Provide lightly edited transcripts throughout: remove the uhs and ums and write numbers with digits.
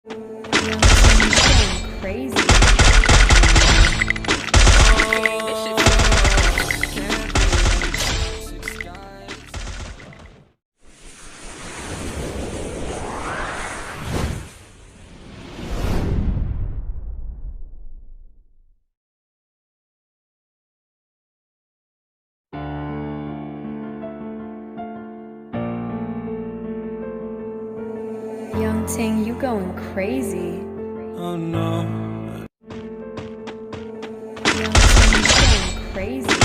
Young Tim, you going crazy. Young Ting, you going crazy. Oh no. Young Ting, you going crazy.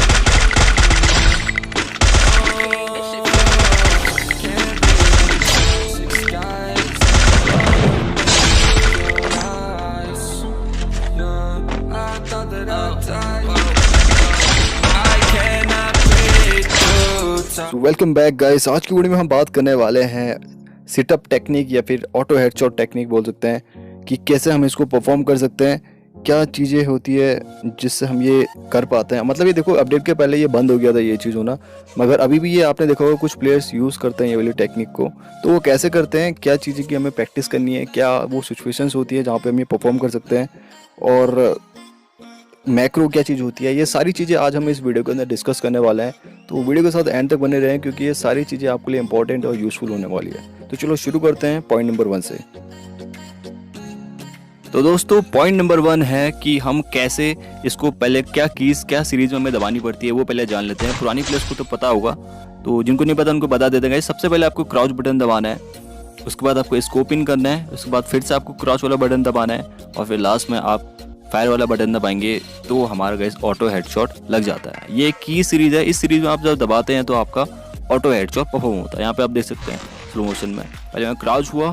Welcome back guys. आज की video में हम बात करने वाले हैं सिटअप टेक्निक या फिर ऑटो हेडशॉट टेक्निक बोल सकते हैं कि कैसे हम इसको परफॉर्म कर सकते हैं, क्या चीज़ें होती है जिससे हम ये कर पाते हैं। मतलब ये देखो, अपडेट के पहले ये बंद हो गया था ये चीज़ होना, मगर अभी भी ये आपने देखा होगा कुछ प्लेयर्स यूज़ करते हैं ये वाली टेक्निक को। तो वो कैसे करते हैं, क्या चीज़ें की हमें प्रैक्टिस करनी है, क्या वो सिचुएशंस होती है जहाँ पे हम ये परफॉर्म कर सकते हैं, और मैक्रो क्या चीज़ होती है, ये सारी चीज़ें आज हम इस वीडियो के अंदर डिस्कस करने वाले हैं। तो वीडियो के साथ एंड तक बने रहें क्योंकि ये सारी चीज़ें आपके लिए इंपॉर्टेंट और यूज़फुल होने वाली है। तो चलो शुरू करते हैं पॉइंट नंबर 1 से। तो दोस्तों, पॉइंट नंबर 1 है कि हम कैसे इसको, पहले क्या कीज़ क्या सीरीज में हमें दबानी पड़ती है वो पहले जान लेते हैं। पुरानी प्लेयर्स को तो पता होगा, तो जिनको नहीं पता उनको बता देते हैं। सबसे पहले आपको क्राउच बटन दबाना है, उसके बाद आपको स्कोप इन करना है, उसके बाद फिर से आपको क्राउच वाला बटन दबाना है, और फिर लास्ट में आप फायर वाला बटन दबाएंगे तो हमारा गाइस ऑटो हेडशॉट लग जाता है। ये की सीरीज है, इस सीरीज में आप जब दबाते हैं तो आपका ऑटो हेडशॉट परफॉर्म होता है। यहाँ पे आप देख सकते हैं स्लो मोशन में, पहले मैं क्राउच हुआ,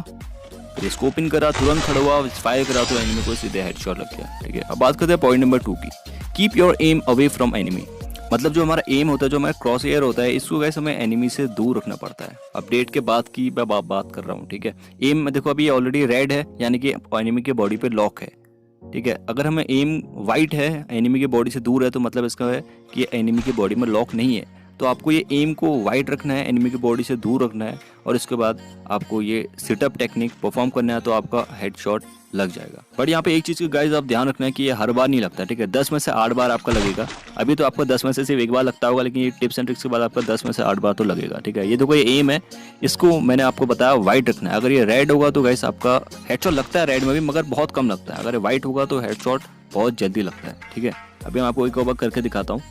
फिर स्कोप इन करा, तुरंत खड़ा हुआ, फायर करा तो एनिमी को सीधे हेडशॉट लग गया। ठीक है, अब बात करते हैं पॉइंट नंबर 2 की। Keep your am away from enemy. मतलब जो हमारा एम होता है, जो हमारा क्रॉस एयर होता है, इसको गाइस हमें एनिमी से दूर रखना पड़ता है। अपडेट के बाद की मैं बात कर रहा हूँ। ठीक है, एम में देखो अभी ये ऑलरेडी रेड है, यानी कि एनिमी के बॉडी पे लॉक है। ठीक है, अगर हमें एम वाइट है, एनिमी की बॉडी से दूर है, तो मतलब इसका है कि एनिमी की बॉडी में लॉक नहीं है। तो आपको ये एम को वाइट रखना है, एनिमी की बॉडी से दूर रखना है, और इसके बाद आपको ये सिटअप टेक्निक परफॉर्म करना है, तो आपका हेडशॉट लग जाएगा। बट यहाँ पे एक चीज़ की गाइस आप ध्यान रखना है कि ये हर बार नहीं लगता। ठीक है, 10 में से 8 बार आपका लगेगा। अभी तो आपको 10 में से सिर्फ एक बार लगता होगा, लेकिन ये टिप्स एंड ट्रिक्स के बाद आपका 10 में से 8 बार तो लगेगा। ठीक है, ये देखो ये एम है, इसको मैंने आपको बताया वाइट रखना है। अगर ये रेड होगा तो गाइस आपका हेडशॉट लगता है रेड में भी, मगर बहुत कम लगता है। अगर ये वाइट होगा तो हेडशॉट बहुत जल्दी लगता है। ठीक है, अभी मैं आपको एक और बार करके दिखाता हूँ।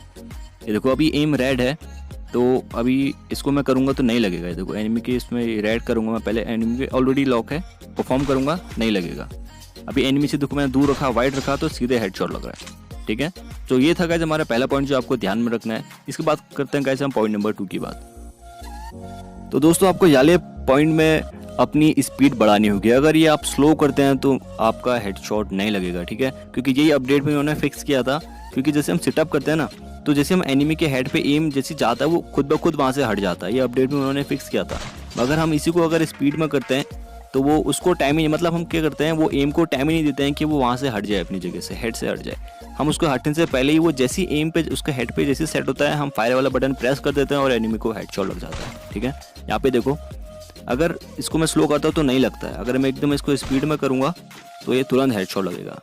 ये देखो अभी एम रेड है, तो अभी इसको मैं करूँगा तो नहीं लगेगा। ये देखो एनिमी के इसमें रेड करूँगा मैं, पहले एनिमी के ऑलरेडी लॉक है, परफॉर्म करूँगा नहीं लगेगा। अभी एनिमी से देखो मैंने दूर रखा, वाइट रखा, तो सीधे हेडशॉट लग रहा है। ठीक है, तो ये था गाइस हमारा पहला पॉइंट जो आपको ध्यान में रखना है। इसके बाद करते हैं गाइस हम पॉइंट नंबर 2 की बात। तो दोस्तों, आपको याले पॉइंट में अपनी स्पीड बढ़ानी होगी। अगर ये आप स्लो करते हैं तो आपका हेडशॉट नहीं लगेगा। ठीक है, क्योंकि यही अपडेट में उन्होंने फिक्स किया था। क्योंकि जैसे हम सिटअप करते हैं ना, तो जैसे हम एनिमी के हेड पे एम जैसे जाता है, वो खुद ब खुद वहाँ से हट जाता है। ये अपडेट में उन्होंने फिक्स किया था। मगर हम इसी को अगर स्पीड में करते हैं तो वो उसको टाइम ही, मतलब हम क्या करते हैं, वो एम को टाइम ही नहीं देते हैं कि वो वहाँ से हट जाए, अपनी जगह से हेड से हट जाए। हम उसको हटने से पहले ही वो जैसी एम पे उसके हेड पे जैसे सेट होता है, हम फायर वाला बटन प्रेस कर देते हैं और एनिमी को हेडशॉट लग जाता है। ठीक है, यहाँ पे देखो, अगर इसको मैं स्लो करता हूँ तो नहीं लगता है। अगर मैं एकदम इसको स्पीड में करूँगा तो ये तुरंत हेडशॉट लगेगा।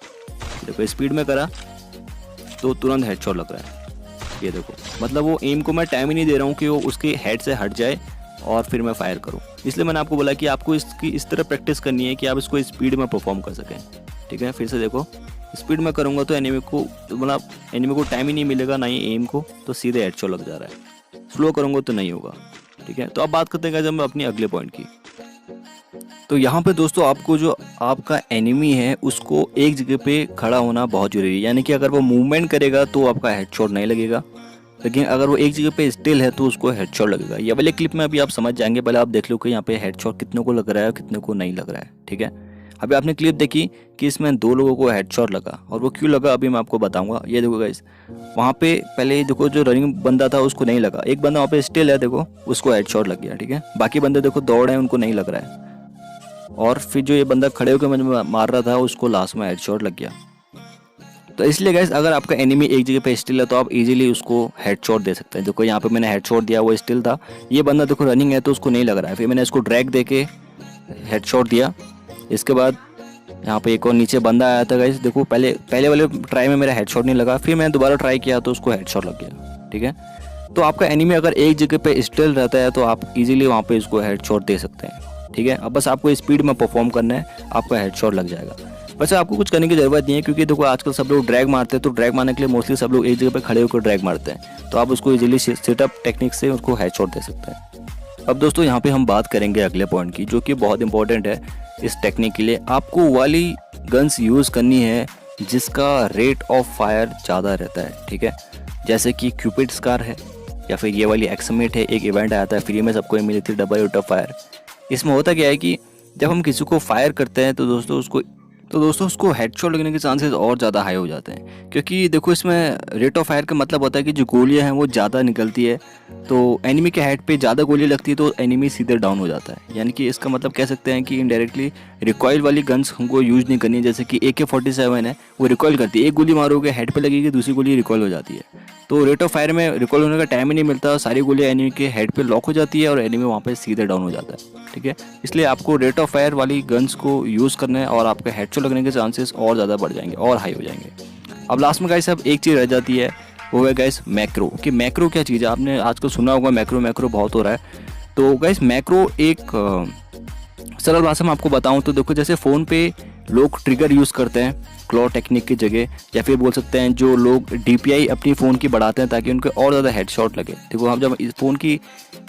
देखो स्पीड में करा तो तुरंत हेडशॉट लग रहा है। ये देखो, मतलब वो एम को मैं टाइम ही नहीं दे रहा हूँ कि वो उसके हेड से हट जाए और फिर मैं फायर करूँ। इसलिए मैंने आपको बोला कि आपको इसकी इस तरह प्रैक्टिस करनी है कि आप इसको स्पीड में परफॉर्म कर सकें। ठीक है, फिर से देखो, स्पीड में करूँगा तो एनिमी को, मतलब एनिमी को टाइम ही नहीं मिलेगा, ना ही एम को, तो सीधे हेडशॉट लग जा रहा है। स्लो करूँगा तो नहीं होगा। ठीक है, तो अब बात करते हैं जब मैं अपनी अगले पॉइंट की। तो यहाँ पे दोस्तों, आपको जो आपका एनिमी है उसको एक जगह पे खड़ा होना बहुत जरूरी है। यानी कि अगर वो मूवमेंट करेगा तो आपका हेडशॉट नहीं लगेगा, लेकिन अगर वो एक जगह पे स्टिल है तो उसको हेडशॉट लगेगा। ये वाले क्लिप में अभी आप समझ जाएंगे। पहले आप देख लो कि यहाँ पे हेडशॉट कितने को लग रहा है और कितने को नहीं लग रहा है। ठीक है, अभी आपने क्लिप देखी कि इसमें 2 लोगों को हेडशॉट लगा, और वो क्यों लगा अभी मैं आपको बताऊंगा। ये देखो गाइस, वहाँ पे पहले देखो जो रनिंग बंदा था उसको नहीं लगा, एक बंदा वहाँ पे स्टिल है, देखो उसको हेडशॉट लग गया। ठीक है, बाकी बंदे देखो दौड़ है, उनको नहीं लग रहा है। और फिर जो ये बंदा खड़े होकर मुझे मार रहा था उसको लास्ट में हेडशॉट लग गया। तो इसलिए गाइस, अगर आपका एनिमी एक जगह पे स्टिल है तो आप इजीली उसको हेडशॉट दे सकते हैं। देखो यहाँ पे मैंने हेडशॉट दिया, वो स्टिल था। ये बंदा देखो रनिंग है तो उसको नहीं लग रहा है, फिर मैंने इसको ड्रैग दे के हेडशॉट दिया। इसके बाद यहाँ पे एक और नीचे बंदा आया था गाइस, देखो पहले वाले ट्राई में मेरा हेडशॉट नहीं लगा, फिर मैंने दोबारा ट्राई किया तो उसको हेडशॉट लग गया। ठीक है, तो आपका एनिमी अगर एक जगह पे स्टिल रहता है तो आप इजीली वहाँ पे इसको हेडशॉट दे सकते हैं। ठीक है, अब बस आपको स्पीड में परफॉर्म करना है, आपका हेडशॉट लग जाएगा। वैसे आपको कुछ करने की ज़रूरत नहीं है, क्योंकि देखो आजकल सब लोग ड्रैग मारते हैं, तो ड्रैग मारने के लिए मोस्टली सब लोग एक जगह पे खड़े होकर ड्रैग मारते हैं, तो आप उसको इजीली सेटअप टेक्निक से उसको हेडशॉट दे सकते हैं। अब दोस्तों यहाँ पे हम बात करेंगे अगले पॉइंट की, जो कि बहुत इंपॉर्टेंट है इस टेक्निक के लिए। आपको वाली गन्स यूज़ करनी है जिसका रेट ऑफ फायर ज़्यादा रहता है। ठीक है, जैसे कि क्यूपिड स्कार है, या फिर ये वाली एक्समेट है, एक इवेंट आया था फ्री में, सबको मिली थी डबल रेट ऑफ फायर। इसमें होता क्या है कि जब हम किसी को फायर करते हैं तो दोस्तों उसको हेडशॉट लगने के चांसेस और ज़्यादा हाई हो जाते हैं, क्योंकि देखो इसमें रेट ऑफ फायर का मतलब होता है कि जो गोलियां हैं वो ज़्यादा निकलती है, तो एनिमी के हेड पे ज़्यादा गोली लगती है तो एनिमी सीधे डाउन हो जाता है। यानी कि इसका मतलब कह सकते हैं कि इनडायरेक्टली रिकॉइल वाली गन्स हमको यूज़ नहीं करनी है। जैसे कि AK-47 है, वो रिकॉइल करती है, एक गोली मारोगे हेड पे लगेगी, दूसरी गोली रिकॉइल हो जाती है। तो रेट ऑफ फायर में रिकॉइल होने का टाइम ही नहीं मिलता, सारी गोलियां एनिमी के हेड पे लॉक हो जाती है और एनिमी वहाँ पे सीधे डाउन हो जाता है। ठीक है, इसलिए आपको रेट ऑफ फायर वाली गन्स को यूज़ करना है और आपके हेडशॉट लगने के चांसेस और ज़्यादा बढ़ जाएंगे और हाई हो जाएंगे। अब लास्ट में गाइस अब एक चीज़ रह जाती है, वो है गाइस मैक्रो। कि मैक्रो क्या चीज़ है, आपने आजकल सुना होगा मैक्रो बहुत हो रहा है। तो गाइस मैक्रो एक सरल भाषा में आपको बताऊं तो देखो, जैसे फ़ोन पे लोग ट्रिगर यूज़ करते हैं क्लॉ टेक्निक की जगह, या फिर बोल सकते हैं जो लोग DPI अपनी फ़ोन की बढ़ाते हैं ताकि उनको और ज़्यादा हेडशॉट लगे। देखो हम जब इस फ़ोन की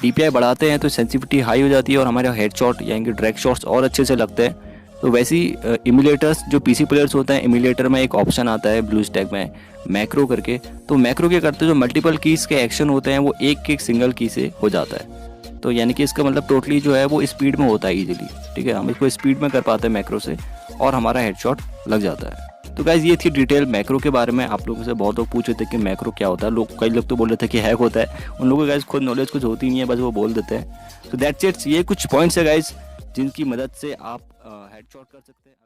DPI बढ़ाते हैं तो सेंसिटिविटी हाई हो जाती है और हमारे हेडशॉट यानी कि ड्रैग शॉट्स और अच्छे से लगते हैं। तो वैसे ही इमुलेटर्स जो PC प्लेयर्स होते हैं, इमुलेटर में एक ऑप्शन आता है ब्लू स्टैक में मैक्रो करके। तो मैक्रो क्या करते हैं, जो मल्टीपल कीज़ के एक्शन होते हैं वो एक सिंगल की से हो जाता है। तो यानी कि इसका मतलब टोटली जो है वो स्पीड में होता है इजीली। ठीक है, हम इसको स्पीड में कर पाते हैं मैक्रो से और हमारा हेडशॉट लग जाता है। तो गाइज ये थी डिटेल मैक्रो के बारे में। आप लोगों से बहुत लोग पूछ रहे थे कि मैक्रो क्या होता है, कई लोग तो बोल रहे थे कि हैक होता है, उन लोगों को गाइज खुद नॉलेज कुछ होती नहीं है, बस वो बोल देते हैं। तो दैट्स इट, ये कुछ पॉइंट्स है गाइज जिनकी मदद से आप हेडशॉट कर सकते हैं।